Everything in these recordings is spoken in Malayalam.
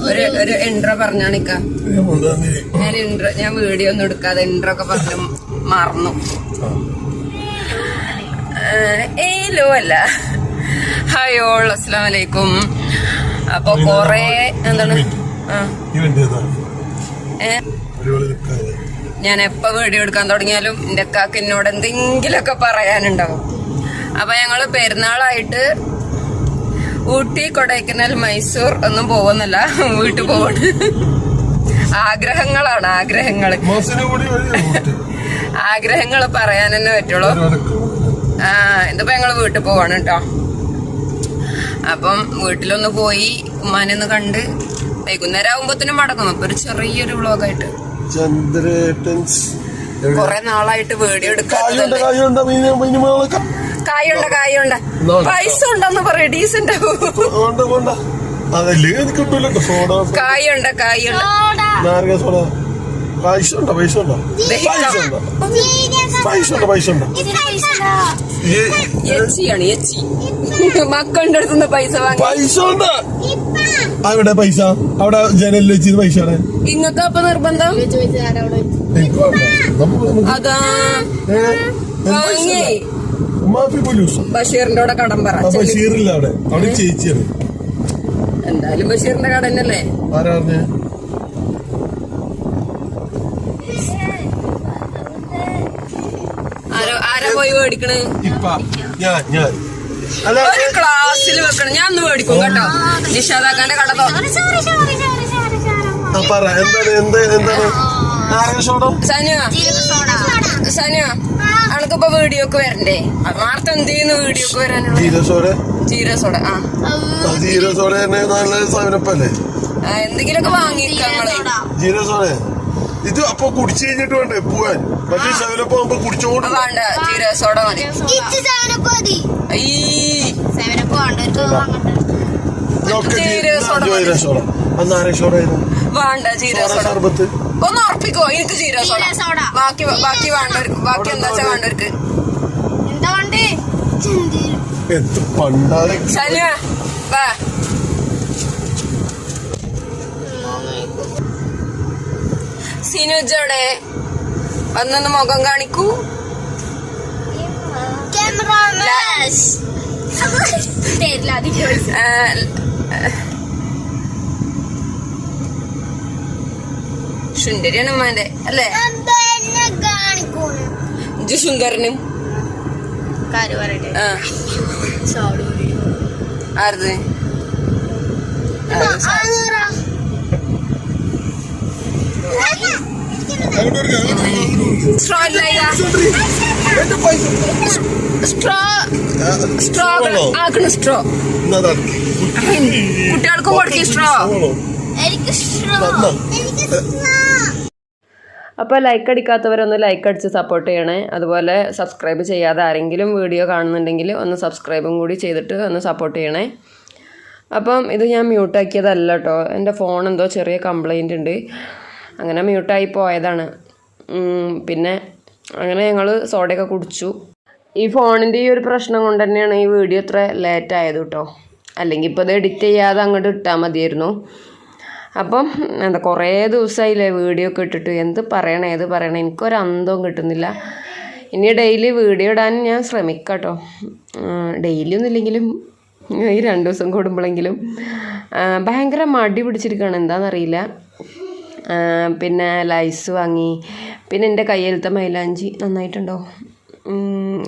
ഒരു ഇൻട്രോ പറഞ്ഞാണിക്ക. ഞാൻ വീഡിയോ ഒന്നും എടുക്കാതെ ഇൻട്രോ ഒക്കെ പറഞ്ഞു മറന്നു. ലോ അല്ല. ഹായ് ഓൾ, അസ്സലാം വലൈക്കും. അപ്പൊ കൊറേ എന്താണ് ഞാൻ എപ്പോ വീഡിയോ എടുക്കാൻ തുടങ്ങിയാലും എന്റെ അക്കാക്ക് എന്നോട് എന്തെങ്കിലുമൊക്കെ പറയാനുണ്ടാവും. അപ്പൊ ഞങ്ങള് പെരുന്നാളായിട്ട് ഊട്ടി, കൊടൈക്കനാൽ, മൈസൂർ ഒന്നും പോകുന്നില്ല, വീട്ടിൽ പോവാണ്. ആഗ്രഹങ്ങളാണ് ആഗ്രഹങ്ങള് പറയാൻ തന്നെ പറ്റുള്ളൂ. ഇതിപ്പോ ഞങ്ങള് വീട്ടിൽ പോവാണ് കേട്ടോ. അപ്പം വീട്ടിലൊന്ന് പോയി ഉമ്മാനൊന്ന് കണ്ട് വൈകുന്നേരം ആകുമ്പോഴത്തേനും മടങ്ങും. അപ്പൊ ഒരു ചെറിയൊരു വ്ളോഗായിട്ട്. കൊറേ നാളായിട്ട് വീഡിയോ എടുക്കാറുണ്ട്. കായുണ്ട പൈസ ഉണ്ടെന്ന് പറയാ. ഡീസന്റ് കായുണ്ട മക്കളുടെ അടുത്തുനിന്ന് പൈസ അവിടെ പൈസ അവിടെ ജനലിൽ വെച്ചിട്ട് പൈസ ഇങ്ങക്ക് അപ്പൊ നിർബന്ധം അതാ വാങ്ങി ബഷീറിന്റെ കൂടെ കടം പറ. ബഷീറില്ല അവിടെ, അവിടെ ചേച്ചിയാണ്. എന്തായാലും ബഷീറിന്റെ കട തന്നെയല്ലേ. ആരാ പോയി മേടിക്കണ്? ഒരു ക്ലാസ്സിൽ വെക്കണം. ഞാൻ ഒന്ന് മേടിക്കും കേട്ടോ. നിഷാദാക്കാന്റെ കട സനുവ അനക്കിപ്പോ വീഡിയോക്ക് വരണ്ടേ? മാർത്ത എന്ത് ചെയ്യുന്നു വീഡിയോക്ക് വരാനുള്ള? ജീരസോട. എന്തെങ്കിലുമൊക്കെ വാങ്ങിയിരിക്കാങ്ങള്. ഇത് അപ്പൊ കുടിച്ചു കഴിഞ്ഞിട്ട് വേണ്ടേ പോവാൻ? മറ്റേ സെവനപ്പ് ആകുമ്പോ കുടിച്ചോണ്ട് വേണ്ട, ജീരസോട മതി. വേണ്ട ജീരസോട. ഒന്ന് ഉറപ്പിക്കോ, എനിക്ക് ജീരസോട. ബാക്കി വേണ്ടവർക്ക്, ബാക്കി എന്താ വെച്ചാ വേണ്ടവർക്ക്. സനുവ വാ. സിനുജോടെ വന്നൊന്ന് മുഖം കാണിക്കൂ. സുന്ദരിയാണ് ഉമ്മാന്റെ അല്ലേ? സുന്ദരനും ആരത്? സ്ട്രോ ആക്കണ. സ്ട്രോ കുട്ടികൾക്കും കൊടുക്കും സ്ട്രോ. അപ്പോൾ ലൈക്ക് അടിക്കാത്തവരൊന്ന് ലൈക്ക് അടിച്ച് സപ്പോർട്ട് ചെയ്യണേ. അതുപോലെ സബ്സ്ക്രൈബ് ചെയ്യാതെ ആരെങ്കിലും വീഡിയോ കാണുന്നുണ്ടെങ്കിൽ ഒന്ന് സബ്സ്ക്രൈബും കൂടി ചെയ്തിട്ട് ഒന്ന് സപ്പോർട്ട് ചെയ്യണേ. അപ്പം ഇത് ഞാൻ മ്യൂട്ടാക്കിയതല്ല കേട്ടോ. എൻ്റെ ഫോൺ എന്തോ ചെറിയ കംപ്ലൈൻ്റ് ഉണ്ട്, അങ്ങനെ മ്യൂട്ടായി പോയതാണ്. പിന്നെ അങ്ങനെ ഞങ്ങൾ സോഡയൊക്കെ കുടിച്ചു. ഈ ഫോണിൻ്റെ ഈ ഒരു പ്രശ്നം കൊണ്ട് തന്നെയാണ് ഈ വീഡിയോ ഇത്ര ലേറ്റ് ആയത് കേട്ടോ. അല്ലെങ്കിൽ ഇപ്പോൾ ഇത് എഡിറ്റ് ചെയ്യാതെ അങ്ങോട്ട് ഇട്ടാൽ മതിയായിരുന്നു. അപ്പം എന്താ കുറേ ദിവസമായില്ലേ വീഡിയോ ഒക്കെ ഇട്ടിട്ട്. എന്ത് പറയണേ എനിക്കൊരു അന്തവും കിട്ടുന്നില്ല. ഇനി ഡെയിലി വീഡിയോ ഇടാൻ ഞാൻ ശ്രമിക്കാം കേട്ടോ. ഡെയിലി ഒന്നും ഇല്ലെങ്കിലും ഈ 2 ദിവസം കൂടുമ്പോഴെങ്കിലും. ഭയങ്കര മടി പിടിച്ചിരിക്കുകയാണ്, എന്താണെന്നറിയില്ല. പിന്നെ ലൈസ് വാങ്ങി. പിന്നെ എൻ്റെ കയ്യിലത്തെ മൈലാഞ്ചി നന്നായിട്ടുണ്ടോ?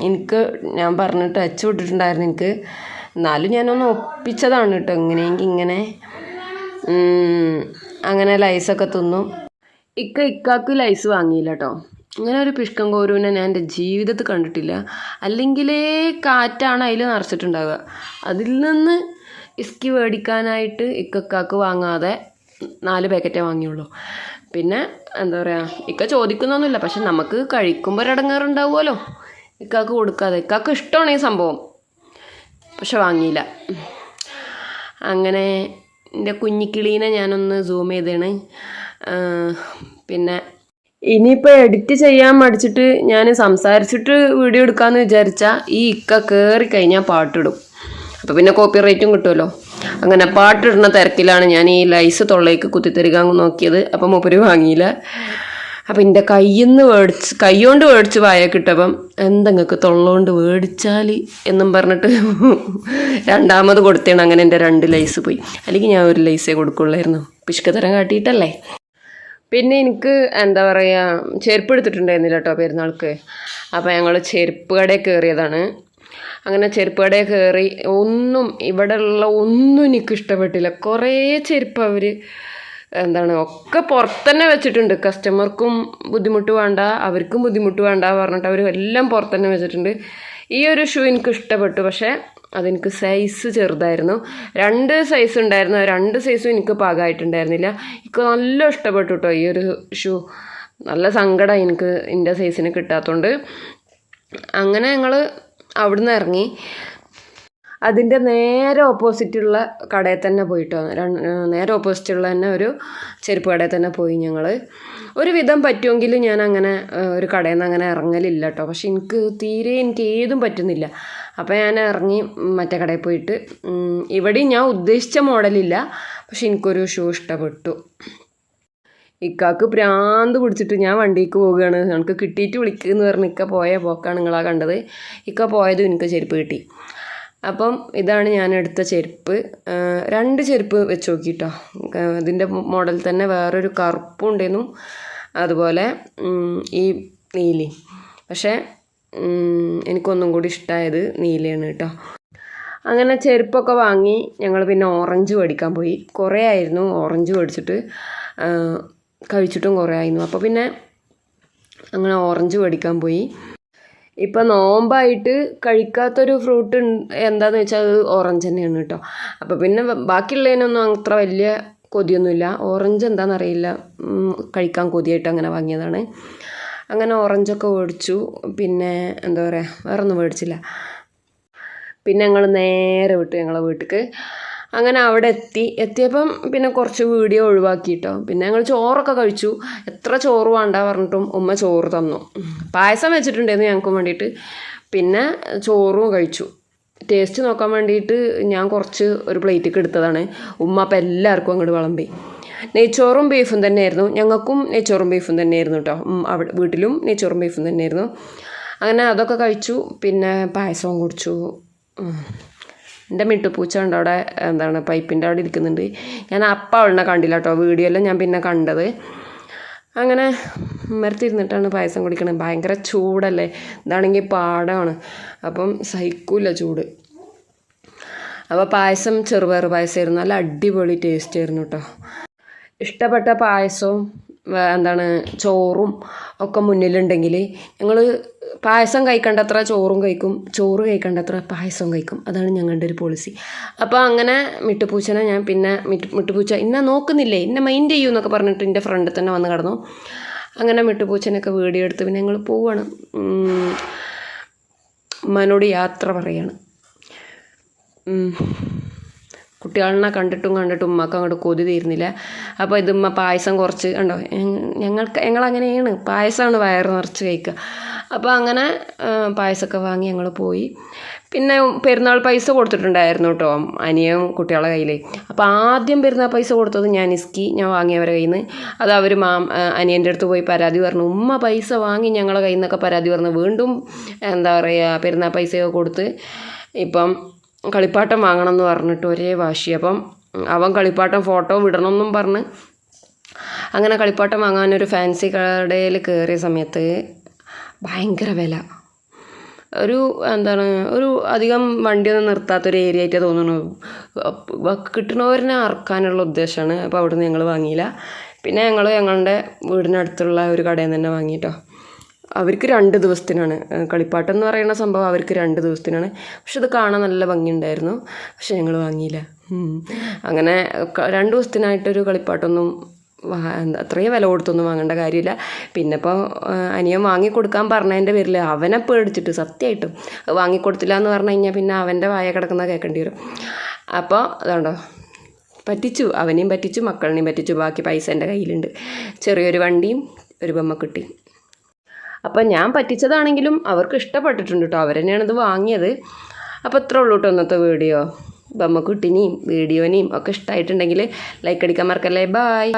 എനിക്ക് ഞാൻ പറഞ്ഞിട്ട് ടച്ച് വിട്ടിട്ടുണ്ടായിരുന്നു എനിക്ക്. എന്നാലും ഞാനൊന്ന് ഒപ്പിച്ചതാണ് കേട്ടോ. എങ്ങനെയെങ്കിൽ ഇങ്ങനെ അങ്ങനെ ലൈസൊക്കെ തിന്നു. ഇക്കാക്ക് ലൈസ് വാങ്ങിയില്ല കേട്ടോ. ഇങ്ങനെ ഒരു പിഷ്കം കോരുവിനെ ഞാൻ എൻ്റെ ജീവിതത്തിൽ കണ്ടിട്ടില്ല. അല്ലെങ്കിലേ കാറ്റാണ് അതിൽ നിറച്ചിട്ടുണ്ടാവുക. അതിൽ നിന്ന് ഇസ്കി മേടിക്കാനായിട്ട് ഇക്കാക്ക് വാങ്ങാതെ 4 പാക്കറ്റേ വാങ്ങിയുള്ളൂ. പിന്നെ എന്താ പറയുക, ഇക്ക ചോദിക്കുന്നൊന്നുമില്ല, പക്ഷെ നമുക്ക് കഴിക്കുമ്പോൾ ഒരടങ്ങാറുണ്ടാവുമല്ലോ ഇക്കാക്ക് കൊടുക്കാതെ. ഇക്കാക്ക് ഇഷ്ടമാണ് ഈ സംഭവം, പക്ഷെ വാങ്ങിയില്ല. അങ്ങനെ എൻ്റെ കുഞ്ഞിക്കിളീനെ ഞാനൊന്ന് സൂം ചെയ്തതാണ്. പിന്നെ ഇനിയിപ്പോൾ എഡിറ്റ് ചെയ്യാൻ മടിച്ചിട്ട് ഞാൻ സംസാരിച്ചിട്ട് വീഡിയോ എടുക്കാമെന്ന് വിചാരിച്ചാൽ ഈ ഇക്ക കയറി കഴിഞ്ഞാൽ പാട്ടിടും. അപ്പോൾ പിന്നെ കോപ്പി റൈറ്റും കിട്ടുമല്ലോ. അങ്ങനെ പാട്ടിടുന്ന തിരക്കിലാണ് ഞാൻ ഈ ലൈസ് തൊള്ളേക്ക് കുത്തിത്തരികാൻ നോക്കിയത്. അപ്പം മൂപ്പര് വാങ്ങിയില്ല. അപ്പം എൻ്റെ കൈകൊണ്ട് മേടിച്ച് വായക്കിട്ടപ്പം എന്തെങ്ങൾക്ക് തൊള്ളോണ്ട് മേടിച്ചാൽ എന്നും പറഞ്ഞിട്ട് രണ്ടാമത് കൊടുത്തേണ്. അങ്ങനെ എൻ്റെ 2 ലൈസ് പോയി. അല്ലെങ്കിൽ ഞാൻ ഒരു ലൈസേ കൊടുക്കുള്ളായിരുന്നു, പിശുക്കത്തരം കാട്ടിയിട്ടല്ലേ. പിന്നെ എനിക്ക് എന്താ പറയുക, ചെരുപ്പ് എടുത്തിട്ടുണ്ടായിരുന്നില്ല കേട്ടോ പെരുന്നാൾക്ക്. അപ്പോൾ ഞങ്ങൾ ചെരുപ്പ് കടയിൽ കയറിയതാണ്. അങ്ങനെ ചെരുപ്പ് കടയിൽ കയറി ഇവിടെ ഉള്ള ഒന്നും എനിക്ക് ഇഷ്ടപ്പെട്ടില്ല. കുറേ ചെരുപ്പ് അവർ ഒക്കെ പുറത്ത് തന്നെ വെച്ചിട്ടുണ്ട്. കസ്റ്റമർക്കും ബുദ്ധിമുട്ട് വേണ്ട, അവർക്കും ബുദ്ധിമുട്ട് വേണ്ട പറഞ്ഞിട്ട് അവർ എല്ലാം പുറത്ത് തന്നെ വെച്ചിട്ടുണ്ട്. ഈ ഒരു ഷൂ എനിക്ക് ഇഷ്ടപ്പെട്ടു, പക്ഷേ അതെനിക്ക് സൈസ് ചെറുതായിരുന്നു. 2 സൈസ് ഉണ്ടായിരുന്നു. 2 സൈസും എനിക്ക് പാകമായിട്ടുണ്ടായിരുന്നില്ല. എനിക്ക് നല്ല ഇഷ്ടപ്പെട്ടു കേട്ടോ ഈ ഒരു ഷൂ. നല്ല സങ്കടം എനിക്ക് എൻ്റെ സൈസിന് കിട്ടാത്തതുകൊണ്ട്. അങ്ങനെ ഞങ്ങൾ അവിടുന്ന് ഇറങ്ങി അതിൻ്റെ നേരെ ഓപ്പോസിറ്റുള്ള കടയിൽ തന്നെ പോയിട്ടോ. നേരെ ഓപ്പോസിറ്റുള്ള തന്നെ ഒരു ചെരുപ്പ് കടയിൽ തന്നെ പോയി ഞങ്ങൾ. ഒരു വിധം പറ്റുമെങ്കിൽ ഞാൻ അങ്ങനെ ഒരു കടയിൽ നിന്ന് അങ്ങനെ ഇറങ്ങലില്ല കേട്ടോ. പക്ഷെ എനിക്ക് ഏതും പറ്റുന്നില്ല. അപ്പോൾ ഞാൻ ഇറങ്ങി മറ്റേ കടയിൽ പോയിട്ട് ഇവിടെയും ഞാൻ ഉദ്ദേശിച്ച മോഡലില്ല, പക്ഷെ എനിക്കൊരു ഷൂ ഇഷ്ടപ്പെട്ടു. ഇക്കാക്ക് പ്രാന്ത് പിടിച്ചിട്ട് ഞാൻ വണ്ടിക്ക് പോവുകയാണ്, എനിക്ക് കിട്ടിയിട്ട് വിളിക്കുമെന്ന് പറഞ്ഞ് ഇക്ക പോയ പോക്കാണ് നിങ്ങളാ കണ്ടത്. ഇക്ക പോയതും എനിക്ക് ചെരുപ്പ് കിട്ടി. അപ്പം ഇതാണ് ഞാൻ എടുത്ത ചെരുപ്പ്. 2 ചെരുപ്പ് വെച്ച് നോക്കിട്ടോ. ഇതിൻ്റെ മോഡൽ തന്നെ വേറൊരു കറുപ്പും ഉണ്ടായിരുന്നു, അതുപോലെ ഈ നീലി. പക്ഷേ എനിക്കൊന്നും കൂടി ഇഷ്ടമായത് നീലയാണ് കേട്ടോ. അങ്ങനെ ചെരുപ്പൊക്കെ വാങ്ങി ഞങ്ങൾ പിന്നെ ഓറഞ്ച് മേടിക്കാൻ പോയി. കുറേ ആയിരുന്നു ഓറഞ്ച് മേടിച്ചിട്ട്, കഴിച്ചിട്ടും കുറേ ആയിരുന്നു. അപ്പോൾ പിന്നെ അങ്ങനെ ഓറഞ്ച് മേടിക്കാൻ പോയി. ഇപ്പം നോമ്പായിട്ട് കഴിക്കാത്തൊരു ഫ്രൂട്ട് എന്താണെന്ന് വെച്ചാൽ അത് ഓറഞ്ച് തന്നെയാണ് കേട്ടോ. അപ്പോൾ പിന്നെ ബാക്കിയുള്ളതിനൊന്നും അത്ര വലിയ കൊതിയൊന്നുമില്ല. ഓറഞ്ച് എന്താണെന്നറിയില്ല, കഴിക്കാൻ കൊതിയായിട്ട് അങ്ങനെ വാങ്ങിയതാണ്. അങ്ങനെ ഓറഞ്ചൊക്കെ മേടിച്ചു. പിന്നെ എന്താ പറയുക, വേറെ ഒന്നും മേടിച്ചില്ല. പിന്നെ ഞങ്ങൾ നേരെ വിട്ടു ഞങ്ങളെ വീട്ടിലേക്ക്. അങ്ങനെ അവിടെ എത്തിയപ്പം പിന്നെ കുറച്ച് വീഡിയോ ഒഴിവാക്കിയിട്ടോ. പിന്നെ ഞങ്ങൾ ചോറൊക്കെ കഴിച്ചു. എത്ര ചോറ് വേണ്ട പറഞ്ഞിട്ടും ഉമ്മ ചോറ് തന്നു. പായസം വെച്ചിട്ടുണ്ടായിരുന്നു ഞങ്ങൾക്ക് വേണ്ടിയിട്ട്. പിന്നെ ചോറും കഴിച്ചു. ടേസ്റ്റ് നോക്കാൻ വേണ്ടിയിട്ട് ഞാൻ കുറച്ച് ഒരു പ്ലേറ്റിലേക്ക് എടുത്തതാണ്. ഉമ്മ അപ്പം എല്ലാവർക്കും അങ്ങോട്ട് വിളമ്പി. നെയ്ച്ചോറും ബീഫും തന്നെയായിരുന്നു. ഞങ്ങൾക്കും നെയ്ച്ചോറും ബീഫും തന്നെയായിരുന്നു കേട്ടോ. അവിടെ വീട്ടിലും നെയ്ച്ചോറും ബീഫും തന്നെയായിരുന്നു. അങ്ങനെ അതൊക്കെ കഴിച്ചു. പിന്നെ പായസവും കുടിച്ചു. എൻ്റെ മിട്ടുപൂച്ച ഉണ്ട് അവിടെ, പൈപ്പിൻ്റെ അവിടെ ഇരിക്കുന്നുണ്ട്. ഞാൻ അപ്പം അവളിനെ കണ്ടില്ല കേട്ടോ, വീഡിയോയിലും ഞാൻ പിന്നെ കണ്ടത്. അങ്ങനെ മരത്തിരുന്നിട്ടാണ് പായസം കുടിക്കണത്. ഭയങ്കര ചൂടല്ലേ, ഇതാണെങ്കിൽ പാടമാണ്, അപ്പം സഹിക്കൂല ചൂട്. അപ്പോൾ പായസം ചെറുപയർ പായസമായിരുന്നു. നല്ല അടിപൊളി ടേസ്റ്റ് ആയിരുന്നു കേട്ടോ. ഇഷ്ടപ്പെട്ട പായസവും ചോറും ഒക്കെ മുന്നിലുണ്ടെങ്കിൽ ഞങ്ങൾ പായസം കഴിക്കേണ്ടത്ര ചോറും കഴിക്കും, ചോറ് കഴിക്കേണ്ടത്ര പായസവും കഴിക്കും. അതാണ് ഞങ്ങളുടെ ഒരു പോളിസി. അപ്പോൾ അങ്ങനെ മിട്ടുപൂച്ചനെ ഞാൻ പിന്നെ മിട്ടുപൂച്ച ഇന്നെ നോക്കുന്നില്ലേ, ഇന്നെ മൈൻഡ് ചെയ്യൂ എന്നൊക്കെ പറഞ്ഞിട്ട് എൻ്റെ ഫ്രണ്ടിൽ തന്നെ വന്ന് കിടന്നു. അങ്ങനെ മിട്ടുപൂച്ചനൊക്കെ വീഡിയോ എടുത്ത് പിന്നെ ഞങ്ങൾ പോവുകയാണ്. ഉമ്മാനോട് യാത്ര പറയാണ്. കുട്ടികളെ കണ്ടിട്ടും ഉമ്മക്ക് അങ്ങോട്ട് കൊതി തീരുന്നില്ല. അപ്പോൾ ഇതുമ്മ പായസം കുറച്ച് കണ്ടോ, ഞങ്ങളങ്ങനെയാണ്, പായസമാണ് വയറ് നിറച്ച് കഴിക്കുക. അപ്പോൾ അങ്ങനെ പായസമൊക്കെ വാങ്ങി ഞങ്ങൾ പോയി. പിന്നെ പെരുന്നാൾ പൈസ കൊടുത്തിട്ടുണ്ടായിരുന്നു കേട്ടോ അനിയൻ കുട്ടികളുടെ കയ്യിൽ. അപ്പോൾ ആദ്യം പെരുന്നാൾ പൈസ കൊടുത്തത് ഞാൻ വാങ്ങിയവരുടെ കയ്യിൽ നിന്ന്. അത് അവർ അനിയൻ്റെ അടുത്ത് പോയി പരാതി പറഞ്ഞു. ഉമ്മ പൈസ വാങ്ങി ഞങ്ങളുടെ കയ്യിൽ നിന്നൊക്കെ പരാതി പറഞ്ഞു. വീണ്ടും പെരുന്നാൾ പൈസയൊക്കെ കൊടുത്ത് ഇപ്പം കളിപ്പാട്ടം വാങ്ങണം എന്ന് പറഞ്ഞിട്ട് ഒരേ വാശി. അപ്പം അവൻ കളിപ്പാട്ടം ഫോട്ടോ വിടണമെന്നും പറഞ്ഞ് അങ്ങനെ കളിപ്പാട്ടം വാങ്ങാനൊരു ഫാൻസി കടയിൽ കയറിയ സമയത്ത് ഭയങ്കര വില. ഒരു അധികം വണ്ടിയൊന്നും നിർത്താത്തൊരു ഏരിയ ആയിട്ട് തോന്നുന്നു. കിട്ടുന്നവരിനെ അറക്കാനുള്ള ഉദ്ദേശമാണ്. അപ്പോൾ അവിടെ നിന്ന് ഞങ്ങൾ വാങ്ങിയില്ല. പിന്നെ ഞങ്ങളുടെ വീടിനടുത്തുള്ള ഒരു കടയിൽ നിന്ന് തന്നെ വാങ്ങിയിട്ടോ. അവർക്ക് 2 ദിവസത്തിനാണ് കളിപ്പാട്ടം എന്ന് പറയുന്ന സംഭവം, അവർക്ക് 2 ദിവസത്തിനാണ്. പക്ഷെ ഇത് കാണാൻ നല്ല ഭംഗിയുണ്ടായിരുന്നു. പക്ഷെ ഞങ്ങൾ വാങ്ങിയില്ല. അങ്ങനെ 2 ദിവസത്തിനായിട്ടൊരു കളിപ്പാട്ടൊന്നും അത്രയും വില കൊടുത്തൊന്നും വാങ്ങേണ്ട കാര്യമില്ല. പിന്നെ ഇപ്പോൾ അനിയൻ വാങ്ങിക്കൊടുക്കാൻ പറഞ്ഞതിൻ്റെ പേരിൽ അവനെ പേടിച്ചിട്ട് സത്യമായിട്ടും വാങ്ങിക്കൊടുത്തില്ല എന്ന് പറഞ്ഞു കഴിഞ്ഞാൽ പിന്നെ അവൻ്റെ വായ കിടക്കുന്ന കേൾക്കേണ്ടി വരും. അപ്പോൾ അതുകൊണ്ടോ പറ്റിച്ചു, അവനെയും പറ്റിച്ചു, മക്കളിനെയും പറ്റിച്ചു. ബാക്കി പൈസ എൻ്റെ കയ്യിലുണ്ട്. ചെറിയൊരു വണ്ടിയും ഒരു ബൊമ്മക്കുട്ടി. അപ്പം ഞാൻ പറ്റിച്ചതാണെങ്കിലും അവർക്ക് ഇഷ്ടപ്പെട്ടിട്ടുണ്ട് കേട്ടോ. അവർ തന്നെയാണ് ഇത് വാങ്ങിയത്. അപ്പോൾ ഇത്രേ ഉള്ളൂ കേട്ടോ ഇന്നത്തെ വീഡിയോ. ബമ്മക്കുട്ടിനെയും വീഡിയോനെയും ഒക്കെ ഇഷ്ടമായിട്ടുണ്ടെങ്കിൽ ലൈക്ക് അടിക്കാൻ മറക്കല്ലേ. ബായ്.